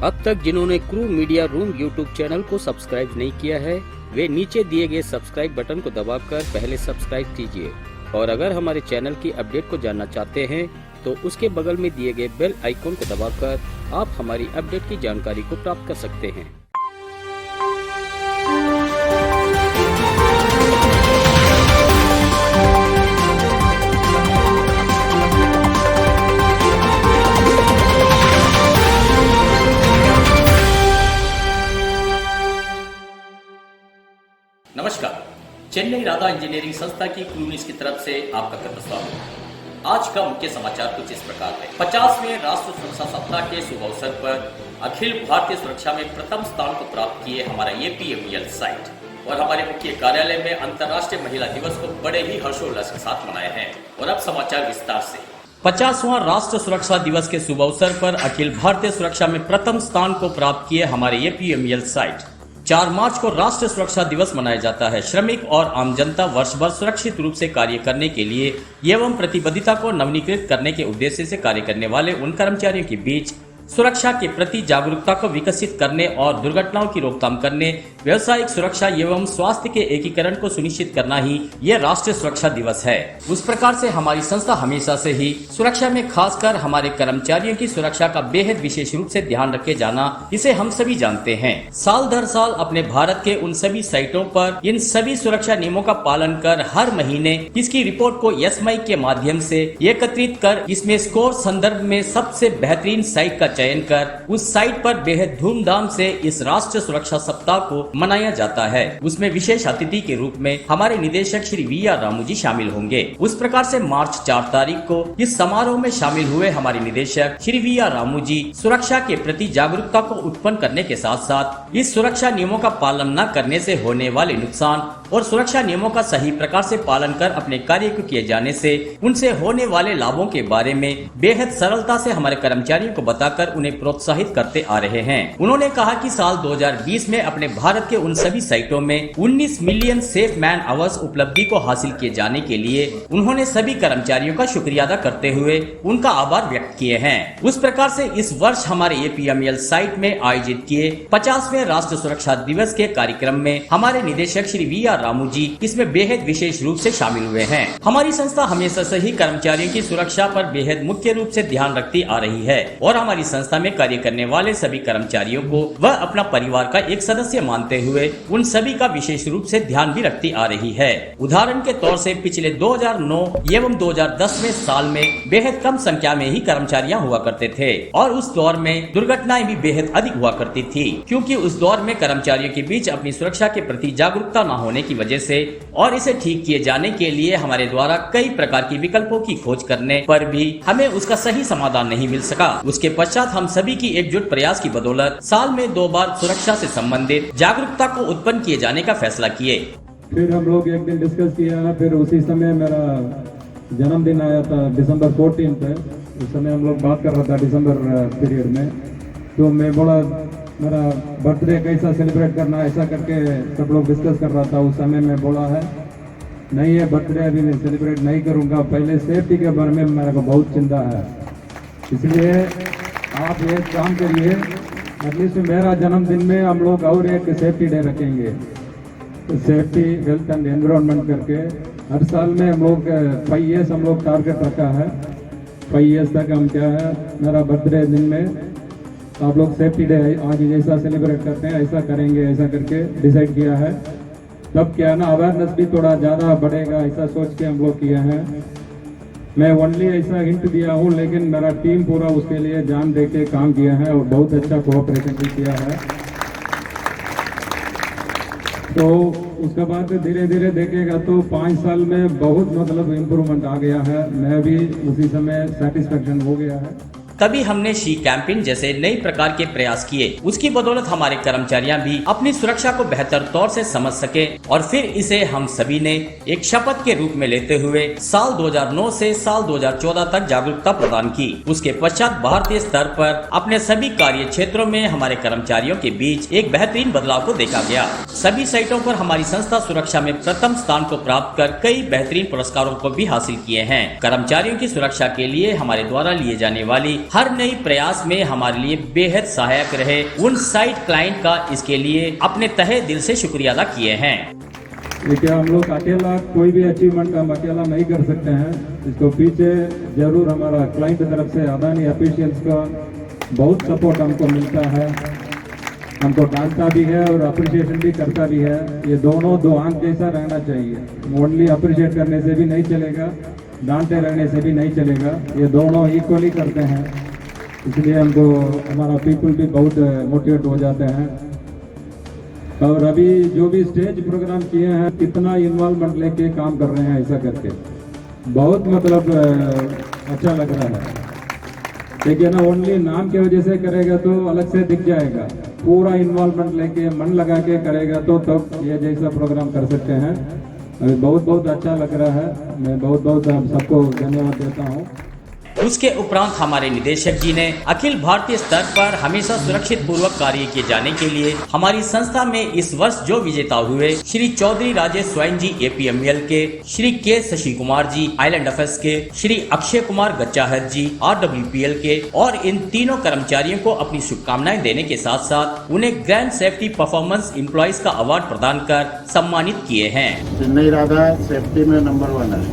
अब तक जिन्होंने crew media room YouTube channel को सब्सक्राइब नहीं किया है, वे नीचे दिए गए सब्सक्राइब बटन को दबाकर पहले सब्सक्राइब कीजिए और अगर हमारे चैनल की अपडेट को जानना चाहते हैं तो उसके बगल में दिए गए बेल आइकॉन को दबाकर आप हमारी अपडेट की जानकारी को प्राप्त कर सकते हैं। नमस्कार, चेन्नई राधा इंजीनियरिंग संस्था की क्रू न्यूज की तरफ से आपका करता स्वागत। आज का मुख्य समाचार कुछ इस प्रकार है। 50वें राष्ट्र सुरक्षा सप्ताह के शुभ अवसर पर अखिल भारतीय सुरक्षा में प्रथम स्थान को प्राप्त किए हमारा APMEL साइट और हमारे मुख्य कार्यालय में अंतर्राष्ट्रीय महिला दिवस को बड़े ही हर्षोल्लास के साथ मनाए हैं। और अब समाचार विस्तार से। 50वां राष्ट्र सुरक्षा दिवस के शुभ अवसर पर अखिल भारतीय सुरक्षा में प्रथम स्थान को प्राप्त किए हमारे APMEL साइट। 4 मार्च को राष्ट्रीय सुरक्षा दिवस मनाया जाता है। श्रमिक और आम जनता वर्ष भर सुरक्षित रूप से कार्य करने के लिए एवं प्रतिबद्धता को नवीनीकृत करने के उद्देश्य से कार्य करने वाले उन कर्मचारियों के बीच सुरक्षा के प्रति जागरूकता को विकसित करने और दुर्घटनाओं की रोकथाम करने, व्यावसायिक सुरक्षा एवं स्वास्थ्य के एकीकरण को सुनिश्चित करना ही यह राष्ट्रीय सुरक्षा दिवस है। उस प्रकार से हमारी संस्था हमेशा से ही सुरक्षा में खासकर हमारे कर्मचारियों की सुरक्षा का बेहद विशेष रूप से ध्यान रखे जाना, इसे हम सभी जानते हैं। साल दर साल अपने भारत के उन सभी साइटों पर इन सभी सुरक्षा नियमों का पालन कर हर महीने इसकी रिपोर्ट को SMI के माध्यम से एकत्रित कर इसमें स्कोर संदर्भ में सबसे बेहतरीन साइट का चयन कर उस साइट पर बेहद धूमधाम से इस राष्ट्रीय सुरक्षा सप्ताह को मनाया जाता है। उसमें विशेष अतिथि के रूप में हमारे निदेशक श्री VR रामू जी शामिल होंगे। उस प्रकार से मार्च 4 तारीख को इस समारोह में शामिल हुए हमारे निदेशक श्री VR रामू जी सुरक्षा के प्रति जागरूकता को उत्पन्न करने के साथ साथ इस सुरक्षा नियमों का पालन न करने से होने वाले नुकसान और सुरक्षा नियमों का सही प्रकार से पालन कर अपने कार्य को किए जाने से उनसे होने वाले लाभों के बारे में बेहद सरलता से हमारे कर्मचारियों को बताकर उन्हें प्रोत्साहित करते आ रहे हैं। उन्होंने कहा कि साल 2020 में अपने भारत के उन सभी साइटों में 19 मिलियन सेफ मैन आवर्स उपलब्धि को हासिल किए जाने के लिए उन्होंने सभी कर्मचारियों का शुक्रिया अदा करते हुए उनका आभार व्यक्त किए हैं। उस प्रकार से इस वर्ष हमारे APMEL साइट में आयोजित किए 50वें राष्ट्रीय सुरक्षा दिवस के कार्यक्रम में हमारे निदेशक श्री VR रामू जी इसमें बेहद विशेष रूप से शामिल हुए हैं। हमारी संस्था हमेशा से ही कर्मचारियों की सुरक्षा पर बेहद मुख्य रूप से ध्यान रखती आ रही है और हमारी संस्था में कार्य करने वाले सभी कर्मचारियों को वह अपना परिवार का एक सदस्य मानते हुए उन सभी का विशेष रूप से ध्यान भी रखती आ रही है। उदाहरण के तौर से पिछले 2009 एवं 2010 में साल में बेहद कम संख्या में ही कर्मचारियां हुआ करते थे और उस दौर में दुर्घटनाएं भी बेहद अधिक हुआ करती थी, क्योंकि उस दौर में कर्मचारियों के बीच अपनी सुरक्षा के प्रति जागरूकता न होने की वजह से और इसे ठीक किए जाने के लिए हमारे द्वारा कई प्रकार की विकल्पों की खोज करने पर भी हमें उसका सही समाधान नहीं मिल सका। उसके पश्चात हम सभी की एकजुट प्रयास की बदौलत साल में 2 बार सुरक्षा से संबंधित जागरूकता को उत्पन्न किए जाने का फैसला किए। फिर हम लोग एक दिन डिस्कस किया, फिर उसी समय मेरा जन्मदिन आया था दिसंबर 14 पे। उस समय हम लोग बात कर रहा था दिसंबर पीरियड में, तो मैं बोला मेरा बर्थडे कैसा सेलिब्रेट करना, ऐसा करके सब लोग डिस्कस कर रहा था। उस समय मैं बोला है नहीं, ये बर्थडे अभी मैं सेलिब्रेट नहीं करूँगा, पहले सेफ्टी के बारे में मेरे को बहुत चिंता है, इसलिए आप ये काम करिए, एटलीस्ट मेरा जन्मदिन में हम लोग और एक सेफ्टी डे रखेंगे। तो सेफ्टी हेल्थ एंड एनवायरनमेंट करके हर साल में हम लोग 5 ईयर्स हम लोग टारगेट रखा है। 5 ईयर्स तक हम क्या है मेरा बर्थडे दिन में आप लोग सेफ्टी डे आज जैसा सेलिब्रेट करते हैं ऐसा करेंगे, ऐसा करके डिसाइड किया है। तब क्या है ना अवेयरनेस भी थोड़ा ज़्यादा बढ़ेगा, ऐसा सोच के हम लोग किया है। मैं ओनली ऐसा हिंट दिया हूँ, लेकिन मेरा टीम पूरा उसके लिए जान दे के काम किया है और बहुत अच्छा कोऑपरेशन भी किया है। तो उसके बाद धीरे धीरे देखेगा तो 5 साल में बहुत मतलब इम्प्रूवमेंट आ गया है। मैं भी उसी समय सेटिस्फेक्शन हो गया है। तभी हमने शी कैंपिंग जैसे नई प्रकार के प्रयास किए। उसकी बदौलत हमारे कर्मचारियां भी अपनी सुरक्षा को बेहतर तौर से समझ सके और फिर इसे हम सभी ने एक शपथ के रूप में लेते हुए साल 2009 से साल 2014 तक जागरूकता प्रदान की। उसके पश्चात भारतीय स्तर पर अपने सभी कार्य क्षेत्रों में हमारे कर्मचारियों के बीच एक बेहतरीन बदलाव को देखा गया। सभी साइटों पर हमारी संस्था सुरक्षा में प्रथम स्थान को प्राप्त कर कई बेहतरीन पुरस्कारों को भी हासिल किए हैं। कर्मचारियों की सुरक्षा के लिए हमारे द्वारा लिए जाने वाली हर नई प्रयास में हमारे लिए बेहद सहायक रहे। उन साइट क्लाइंट का इसके लिए अपने तहे दिल से शुक्रिया अदा किए हैं। देखिए, हम लोग अकेला कोई भी अचीवमेंट हम अकेला नहीं कर सकते हैं। इसको पीछे जरूर हमारा क्लाइंट की तरफ से अदानी ऑफिशियल्स का बहुत सपोर्ट हमको मिलता है। हमको डांटता भी है और अप्रिशिएशन भी करता भी है। ये दोनों दो आंख जैसा रहना चाहिए। ओनली अप्रिशिएट करने से भी नहीं चलेगा, डांटते रहने से भी नहीं चलेगा। ये दोनों इक्वली करते हैं, इसलिए हमको हमारा पीपल भी बहुत मोटिवेट हो जाते हैं। और अभी जो भी स्टेज प्रोग्राम किए हैं, कितना इन्वॉल्वमेंट लेके काम कर रहे हैं, ऐसा करके बहुत मतलब अच्छा लग रहा है। देखिए ना, ओनली नाम की वजह से करेगा तो अलग से दिख जाएगा। पूरा इन्वॉल्वमेंट लेके मन लगा के करेगा तो तब ये जैसा प्रोग्राम कर सकते हैं। अभी बहुत बहुत अच्छा लग रहा है। मैं बहुत बहुत सबको धन्यवाद देता हूँ। उसके उपरांत हमारे निदेशक जी ने अखिल भारतीय स्तर पर हमेशा सुरक्षित पूर्वक कार्य किए जाने के लिए हमारी संस्था में इस वर्ष जो विजेता हुए श्री चौधरी राजेश स्वयं जी APMEL के, श्री के शशि कुमार जी आइलैंड अफेयर्स के, श्री अक्षय कुमार गच्चाहत जी RWPL के और इन तीनों कर्मचारियों को अपनी शुभकामनाएं देने के साथ साथ उन्हें ग्रैंड सेफ्टी परफॉर्मेंस एम्प्लॉइज का अवार्ड प्रदान कर सम्मानित किए हैं। चेन्नई राधा सेफ्टी में नंबर 1 है।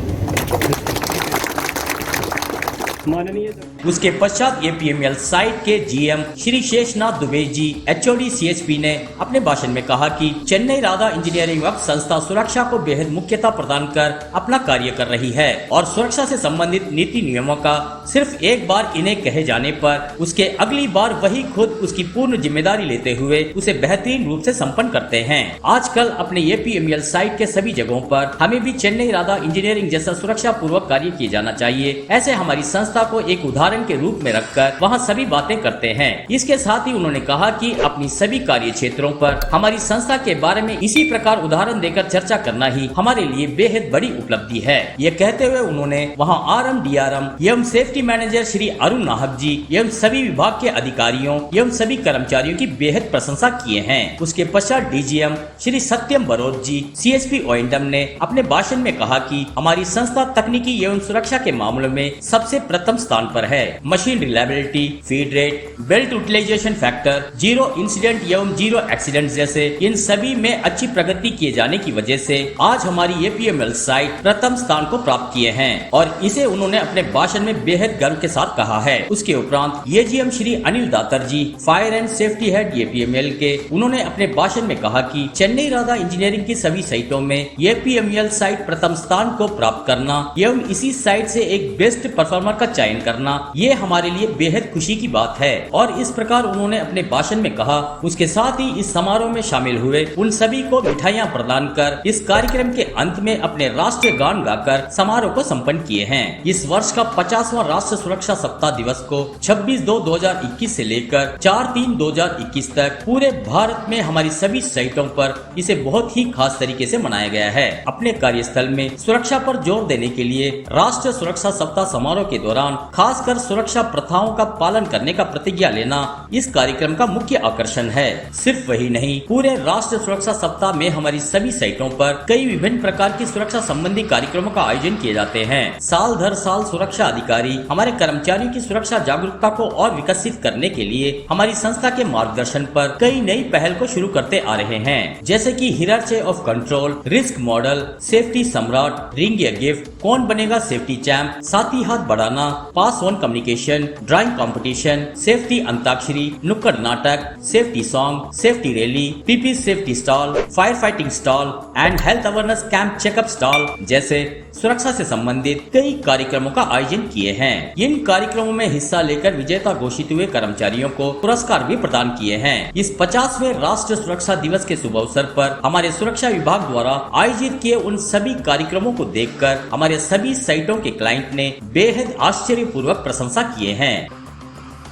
उसके पश्चात APMEL साइट के GM Shri Sheshnath Dubey ji HOD CHP ने अपने भाषण में कहा कि चेन्नई राधा इंजीनियरिंग वर्क संस्था सुरक्षा को बेहद मुख्यता प्रदान कर अपना कार्य कर रही है और सुरक्षा से संबंधित नीति नियमों का सिर्फ एक बार इन्हें कहे जाने पर उसके अगली बार वही खुद उसकी पूर्ण जिम्मेदारी लेते हुए उसे बेहतरीन रूप से संपन्न करते हैं। आजकल अपने APMEL साइट के सभी जगहों पर हमें भी चेन्नई राधा इंजीनियरिंग जैसा सुरक्षा पूर्वक कार्य किया जाना चाहिए। ऐसे हमारी संस्था को एक उदाहरण के रूप में रखकर वहां सभी बातें करते हैं। इसके साथ ही उन्होंने कहा कि अपनी सभी कार्य क्षेत्रों पर हमारी संस्था के बारे में इसी प्रकार उदाहरण देकर चर्चा करना ही हमारे लिए बेहद बड़ी उपलब्धि है। ये कहते हुए उन्होंने वहां RM DRM एवं सेफ्टी मैनेजर श्री अरुण नाहक जी एवं सभी विभाग के अधिकारियों एवं सभी कर्मचारियों की बेहद प्रशंसा किए हैं। उसके पश्चात DGM श्री सत्यम बरोद जी CSP OINDM ने अपने भाषण में कहा कि हमारी संस्था तकनीकी एवं सुरक्षा के मामलों में सबसे प्रथम स्थान पर है। Machine reliability, feed rate, belt utilization factor, zero incident एवं जीरो एक्सीडेंट जैसे इन सभी में अच्छी प्रगति किए जाने की वजह से आज हमारी APMEL साइट प्रथम स्थान को प्राप्त किए हैं और इसे उन्होंने अपने भाषण में बेहद गर्व के साथ कहा है। उसके उपरांत AGM Shri Anil Datar ji fire and safety head APMEL के, उन्होंने अपने भाषण में कहा कि चेन्नई राधा इंजीनियरिंग की सभी साइटों में APMEL साइट प्रथम स्थान को प्राप्त करना एवं इसी साइट से एक बेस्ट परफॉर्मर का चयन करना ये हमारे लिए बेहद खुशी की बात है। और इस प्रकार उन्होंने अपने भाषण में कहा। उसके साथ ही इस समारोह में शामिल हुए उन सभी को मिठाइयां प्रदान कर इस कार्यक्रम के अंत में अपने राष्ट्रीय गान गाकर समारोह को संपन्न किए हैं। इस वर्ष का 50वां राष्ट्रीय सुरक्षा सप्ताह दिवस को 26/2/2021 से लेकर 4/3/2021 तक पूरे भारत में हमारी सभी साइटों पर इसे बहुत ही खास तरीके से मनाया गया है। अपने कार्यस्थल में सुरक्षा पर जोर देने के लिए राष्ट्रीय सुरक्षा सप्ताह समारोह के दौरान खासकर सुरक्षा प्रथाओं का पालन करने का प्रतिज्ञा लेना इस कार्यक्रम का मुख्य आकर्षण है। सिर्फ वही नहीं, पूरे राष्ट्रीय सुरक्षा सप्ताह में हमारी सभी साइटों पर कई विभिन्न प्रकार की सुरक्षा संबंधी कार्यक्रमों का आयोजन किए जाते हैं। साल दर साल सुरक्षा अधिकारी हमारे कर्मचारियों की सुरक्षा जागरूकता को और विकसित करने के लिए हमारी संस्था के मार्गदर्शन पर कई नई पहल को शुरू करते आ रहे हैं, जैसे कि hierarchy of control, risk model, safety सम्राट, रिंग ए गिफ्ट, कौन बनेगा सेफ्टी चैंप, साथी हाथ बढ़ाना, pass on communication, drawing competition, safety Antakshari, नुक्कड़ नाटक, safety song, safety rally, PP safety stall, fire fighting stall and health awareness camp checkup stall जैसे सुरक्षा से संबंधित कई कार्यक्रमों का आयोजन किए हैं। इन कार्यक्रमों में हिस्सा लेकर विजेता घोषित हुए कर्मचारियों को पुरस्कार भी प्रदान किए हैं। इस 50वें राष्ट्रीय सुरक्षा दिवस के शुभ अवसर पर हमारे सुरक्षा विभाग द्वारा आयोजित किए उन सभी कार्यक्रमों को देखकर हमारे सभी साइटों के क्लाइंट ने बेहद आश्चर्यपूर्वक प्रशंसा किए हैं।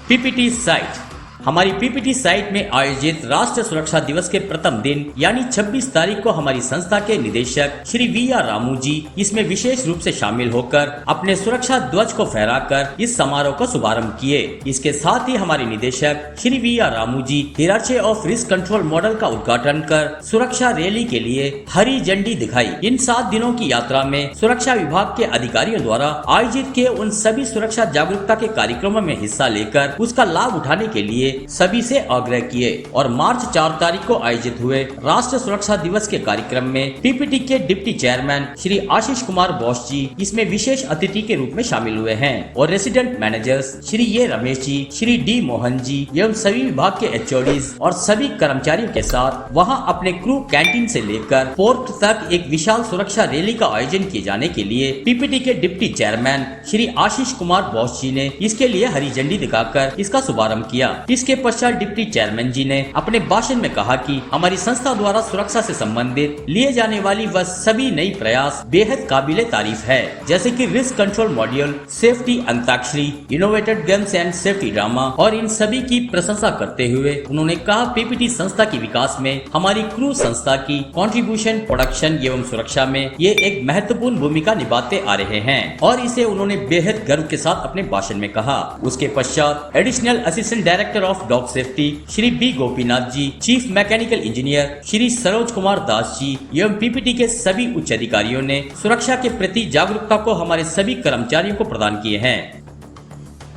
PPT साइट हमारी पीपीटी साइट में आयोजित राष्ट्रीय सुरक्षा दिवस के प्रथम दिन यानी 26 तारीख को हमारी संस्था के निदेशक श्री वी.आर. रामू जी इसमें विशेष रूप से शामिल होकर अपने सुरक्षा ध्वज को फहराकर इस समारोह का शुभारंभ किए। इसके साथ ही हमारे निदेशक Shri V R. Ramu ji hierarchy of risk control model का उद्घाटन कर सुरक्षा रैली के लिए हरी झंडी दिखाई। इन 7 दिनों की यात्रा में सुरक्षा विभाग के अधिकारियों द्वारा आयोजित किए उन सभी सुरक्षा जागरूकता के कार्यक्रमों में हिस्सा लेकर उसका लाभ उठाने के लिए सभी से आग्रह किए और मार्च 4 तारीख को आयोजित हुए राष्ट्रीय सुरक्षा दिवस के कार्यक्रम में पीपीटी के डिप्टी चेयरमैन श्री आशीष कुमार बोस जी इसमें विशेष अतिथि के रूप में शामिल हुए हैं और रेसिडेंट मैनेजर्स श्री ए रमेश जी, श्री डी मोहन जी एवं सभी विभाग के एचओडीज और सभी कर्मचारियों के साथ वहां अपने क्रू कैंटीन से लेकर पोर्ट तक एक विशाल सुरक्षा रैली का आयोजन किए जाने के लिए पीपीटी के डिप्टी चेयरमैन श्री आशीष कुमार बोस जी ने इसके लिए हरी झंडी दिखाकर इसका शुभारंभ किया। इसके पश्चात डिप्टी चेयरमैन जी ने अपने भाषण में कहा कि हमारी संस्था द्वारा सुरक्षा से संबंधित लिए जाने वाली वह सभी नई प्रयास बेहद काबिले तारीफ है, जैसे कि risk control module, safety antakshari, innovated games and safety drama और इन सभी की प्रशंसा करते हुए उन्होंने कहा पीपीटी संस्था के विकास में हमारी क्रू संस्था की कंट्रीब्यूशन प्रोडक्शन एवं सुरक्षा में ये एक महत्वपूर्ण भूमिका निभाते आ रहे हैं और इसे उन्होंने बेहद गर्व के साथ अपने भाषण में कहा। उसके पश्चात additional assistant director of dock safety Shri B Gopinath ji, chief mechanical engineer Shri Saroj Kumar Das ji एवं पीपीटी के सभी उच्च अधिकारियों ने सुरक्षा के प्रति जागरूकता को हमारे सभी कर्मचारियों को प्रदान किए हैं।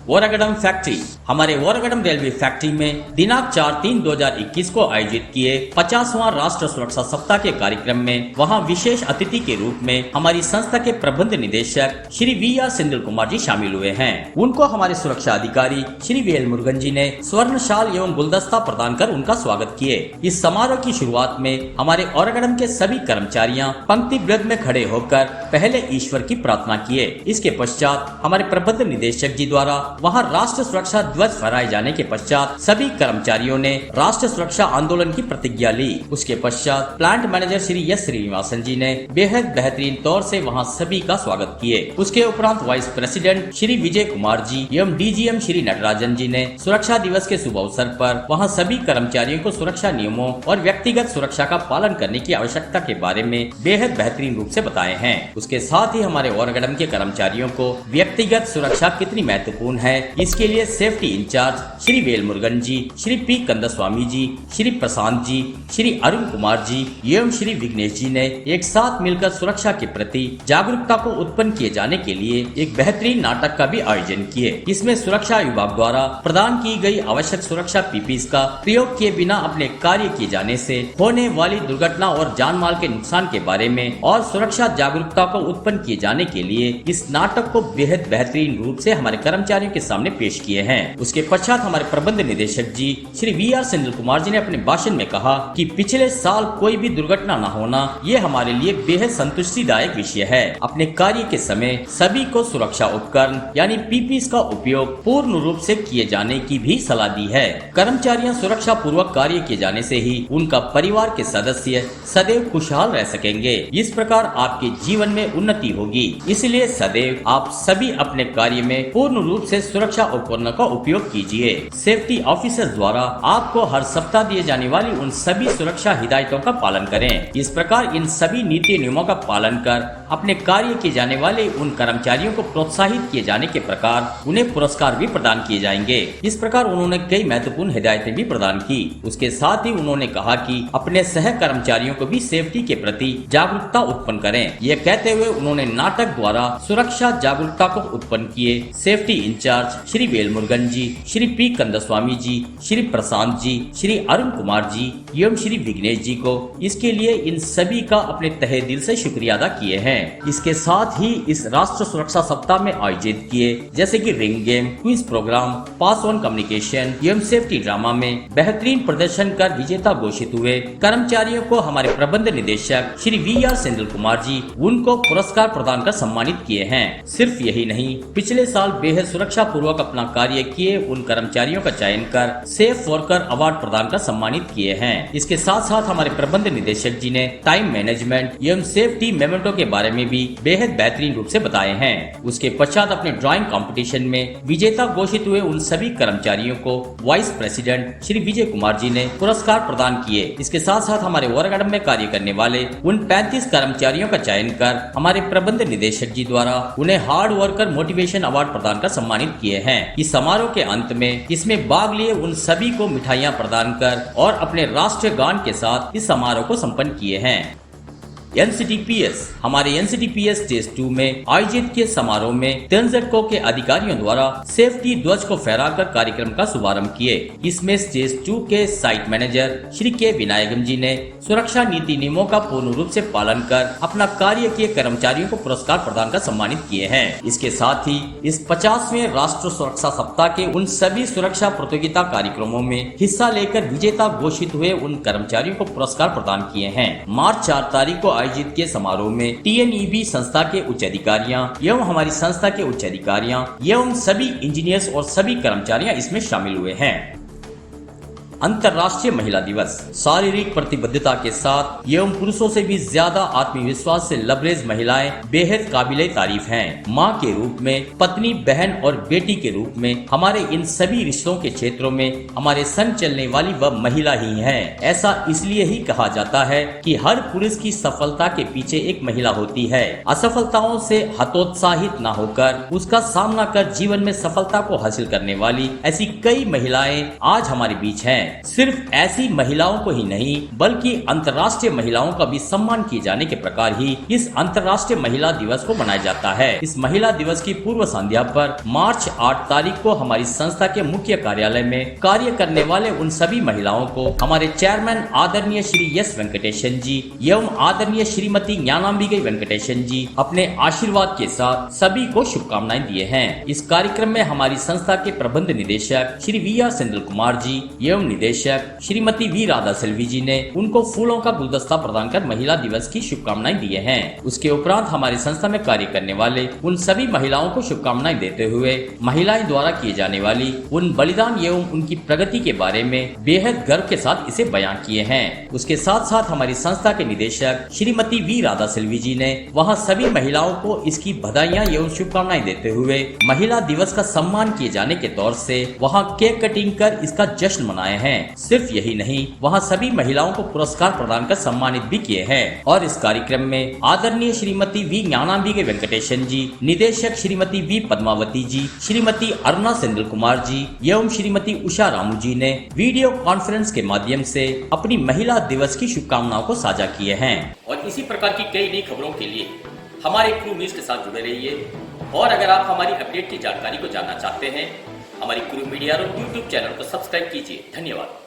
वोरागडम फैक्ट्री, हमारे वोरागडम रेलवे फैक्ट्री में दिनांक 4/3/2021 को आयोजित किए 50वां राष्ट्रीय सुरक्षा सप्ताह के कार्यक्रम में वहां विशेष अतिथि के रूप में हमारी संस्था के प्रबंध निदेशक श्री वी.आर. सेंदिल कुमार जी शामिल हुए हैं। उनको हमारे सुरक्षा अधिकारी श्री वेल मुरुगन जी ने स्वर्ण शाल एवं गुलदस्ता प्रदान कर उनका स्वागत किए। इस समारोह की शुरुआत में हमारे वोरागडम के सभी कर्मचारियां पंक्तिबद्ध में खड़े होकर पहले ईश्वर की प्रार्थना किए। इसके पश्चात हमारे प्रबंध निदेशक जी द्वारा वहां राष्ट्रीय सुरक्षा ध्वज फहराए जाने के पश्चात सभी कर्मचारियों ने राष्ट्रीय सुरक्षा आंदोलन की प्रतिज्ञा ली। उसके पश्चात plant manager Shri S Srinivasan ji ने बेहद बेहतरीन तौर से वहां सभी का स्वागत किए। उसके उपरांत वाइस प्रेसिडेंट श्री विजय कुमार जी एवं डीजीएम श्री नटराजन जी ने सुरक्षा दिवस के शुभ अवसर पर वहां सभी कर्मचारियों को सुरक्षा नियमों और व्यक्तिगत सुरक्षा का पालन करने की आवश्यकता के बारे में बेहद बेहतरीन रूप से बताए हैं। उसके साथ ही हमारे वोरागडम के कर्मचारियों को व्यक्तिगत सुरक्षा कितनी महत्वपूर्ण है इसके लिए safety in charge Shri Vel Murugan ji, Shri P Kandaswamy ji, Shri Prashant ji, Shri Arun Kumar ji एवं श्री विघ्नेश जी ने एक साथ मिलकर सुरक्षा के प्रति जागरूकता को उत्पन्न किए जाने के लिए एक बेहतरीन नाटक का भी आयोजन किए। इसमें सुरक्षा विभाग द्वारा प्रदान की गई आवश्यक सुरक्षा पीपीस का प्रयोग किए बिना अपने कार्य किए जाने से होने वाली दुर्घटना और जान माल के नुकसान के बारे में और सुरक्षा जागरूकता को उत्पन्न किए जाने के लिए इस नाटक को बेहद बेहतरीन रूप से हमारे कर्मचारियों के सामने पेश किए हैं। उसके पश्चात हमारे प्रबंध निदेशक जी श्री वी.आर. सेंदिल कुमार जी ने अपने भाषण में कहा कि पिछले साल कोई भी दुर्घटना न होना ये हमारे लिए बेहद संतुष्टिदायक विषय है। अपने कार्य के समय सभी को सुरक्षा उपकरण यानी पीपीस का उपयोग पूर्ण रूप से किए जाने की भी सलाह दी है। कर्मचारियां सुरक्षा पूर्वक कार्य किए जाने से ही उनका परिवार के सदस्य सदैव खुशहाल रह सकेंगे। इस प्रकार आपके जीवन में उन्नति होगी। इसलिए सदैव आप सभी अपने कार्य में पूर्ण रूप से सुरक्षा उपकरणों का उपयोग कीजिए। सेफ्टी ऑफिसर द्वारा आपको हर सप्ताह दिए जाने वाली उन सभी सुरक्षा हिदायतों का पालन करें। इस प्रकार इन सभी नीति नियमों का पालन कर अपने कार्य किए जाने वाले उन कर्मचारियों को प्रोत्साहित किए जाने के प्रकार उन्हें पुरस्कार भी प्रदान किए जाएंगे। इस प्रकार उन्होंने कई महत्वपूर्ण हिदायतें भी प्रदान की। उसके साथ ही उन्होंने कहा कि अपने सह कर्मचारियों को भी सेफ्टी के प्रति जागरूकता उत्पन्न करें। यह कहते हुए उन्होंने नाटक द्वारा सुरक्षा जागरूकता को उत्पन्न किए safety in charge Shri Vel Murugan ji, Shri P Kandaswamy ji, Shri Prashant ji, Shri Arun Kumar ji एवं श्री विघ्नेश जी को इसके लिए इन सभी का अपने तहे दिल से शुक्रिया अदा किए हैं। इसके साथ ही इस राष्ट्र सुरक्षा सप्ताह में आयोजित किए जैसे कि ring game, quiz program, pass on communication एवं सेफ्टी ड्रामा में बेहतरीन प्रदर्शन कर विजेता घोषित हुए कर्मचारियों को हमारे प्रबंध निदेशक श्री वी.आर. सेंदिल कुमार जी उनको पुरस्कार प्रदान कर सम्मानित किए हैं। सिर्फ यही नहीं, पिछले साल बेहद सुरक्षा निष्ठापूर्वक अपना कार्य किए उन कर्मचारियों का चयन कर सेफ वर्कर अवार्ड प्रदान कर सम्मानित किए हैं। इसके साथ साथ हमारे प्रबंध निदेशक जी ने टाइम मैनेजमेंट एवं सेफ्टी मेमेंटो के बारे में भी बेहद बेहतरीन रूप से बताए हैं। उसके पश्चात अपने ड्राइंग कंपटीशन में विजेता घोषित हुए उन सभी कर्मचारियों को वाइस प्रेसिडेंट श्री विजय कुमार जी ने पुरस्कार प्रदान किए। इसके साथ साथ हमारे वर्कआउट में कार्य करने वाले उन 35 कर्मचारियों का चयन कर हमारे प्रबंध निदेशक जी द्वारा उन्हें हार्ड वर्कर मोटिवेशन अवार्ड प्रदान कर सम्मानित किए हैं। इस समारोह के अंत में इसमें भाग लिए उन सभी को मिठाइयां प्रदान कर और अपने राष्ट्रीय गान के साथ इस समारोह को संपन्न किए हैं। NCTPS हमारे NCTPS स्टेज 2 में आयोजित किए समारोह में तंजको के अधिकारियों द्वारा सेफ्टी ध्वज को फहराकर कार्यक्रम का शुभारंभ किए। इसमें स्टेज 2 के साइट मैनेजर श्री के विनायकम जी ने सुरक्षा नीति नियमों का पूर्ण रूप से पालन कर अपना कार्य किए कर्मचारियों को पुरस्कार प्रदान कर सम्मानित किए हैं। इसके साथ ही इस 50वें राष्ट्रीय सुरक्षा सप्ताह के उन सभी सुरक्षा प्रतियोगिता कार्यक्रमों में हिस्सा लेकर विजेता घोषित हुए उन कर्मचारियों को पुरस्कार प्रदान किए हैं। मार्च 4 तारीख को आयोजित किए समारोह में TNEB संस्था के उच्च अधिकारियां एवं हमारी संस्था के उच्च अधिकारियां एवं सभी इंजीनियर्स और सभी कर्मचारियां इसमें शामिल हुए हैं। अंतर्राष्ट्रीय महिला दिवस शारीरिक प्रतिबद्धता के साथ एवं पुरुषों से भी ज्यादा आत्मविश्वास से लबरेज महिलाएं बेहद काबिले तारीफ हैं। माँ के रूप में, पत्नी, बहन और बेटी के रूप में हमारे इन सभी रिश्तों के क्षेत्रों में हमारे संग चलने वाली वह महिला ही है। ऐसा इसलिए ही कहा जाता है कि हर पुरुष की सफलता के पीछे एक महिला होती है। असफलताओं से हतोत्साहित न होकर उसका सामना कर जीवन में सफलता को हासिल करने वाली ऐसी कई महिलाएं आज हमारे बीच हैं। सिर्फ ऐसी महिलाओं को ही नहीं बल्कि अंतर्राष्ट्रीय महिलाओं का भी सम्मान किए जाने के प्रकार ही इस अंतर्राष्ट्रीय महिला दिवस को मनाया जाता है। इस महिला दिवस की पूर्व संध्या पर मार्च 8 तारीख को हमारी संस्था के मुख्य कार्यालय में कार्य करने वाले उन सभी महिलाओं को हमारे चेयरमैन आदरणीय श्री एस वेंकटेशन जी एवं आदरणीय श्रीमती ज्ञानांबिका वेंकटेशन जी अपने आशीर्वाद के साथ सभी को शुभकामनाएं दिए हैं। इस कार्यक्रम में हमारी संस्था के प्रबंध निदेशक श्री VR सेंथिल कुमार जी एवं निदेशक श्रीमती वी राधा सिल्वी जी ने उनको फूलों का गुलदस्ता प्रदान कर महिला दिवस की शुभकामनाएं दिए हैं। उसके उपरांत हमारी संस्था में कार्य करने वाले उन सभी महिलाओं को शुभकामनाएं देते हुए महिलाएं द्वारा किए जाने वाली उन बलिदान एवं उनकी प्रगति के बारे में बेहद गर्व के साथ इसे बयां किए हैं। उसके साथ साथ हमारी संस्था के निदेशक श्रीमती वी राधा सिल्वी जी ने वहां सभी महिलाओं को इसकी बधाइयां एवं शुभकामनाएं देते हुए महिला दिवस का सम्मान किए जाने के तौर से वहां केक कटिंग कर इसका जश्न मनाए हैं। सिर्फ यही नहीं, वहां सभी महिलाओं को पुरस्कार प्रदान कर सम्मानित भी किए हैं। और इस कार्यक्रम में आदरणीय श्रीमती वी ज्ञानांबिका वेंकटेशन जी, निदेशक श्रीमती वी पद्मावती जी, श्रीमती अरुणा सेंथिल कुमार जी एवं श्रीमती उषा रामू जी ने वीडियो कॉन्फ्रेंस के माध्यम से अपनी महिला दिवस की शुभकामनाओं को साझा किए हैं। और इसी प्रकार की कई नई खबरों के लिए हमारे क्रू न्यूज के साथ जुड़े रहिए। और अगर आप हमारी अपडेट की जानकारी को जानना चाहते हैं, हमारी crew media room YouTube channel को सब्सक्राइब कीजिए। धन्यवाद।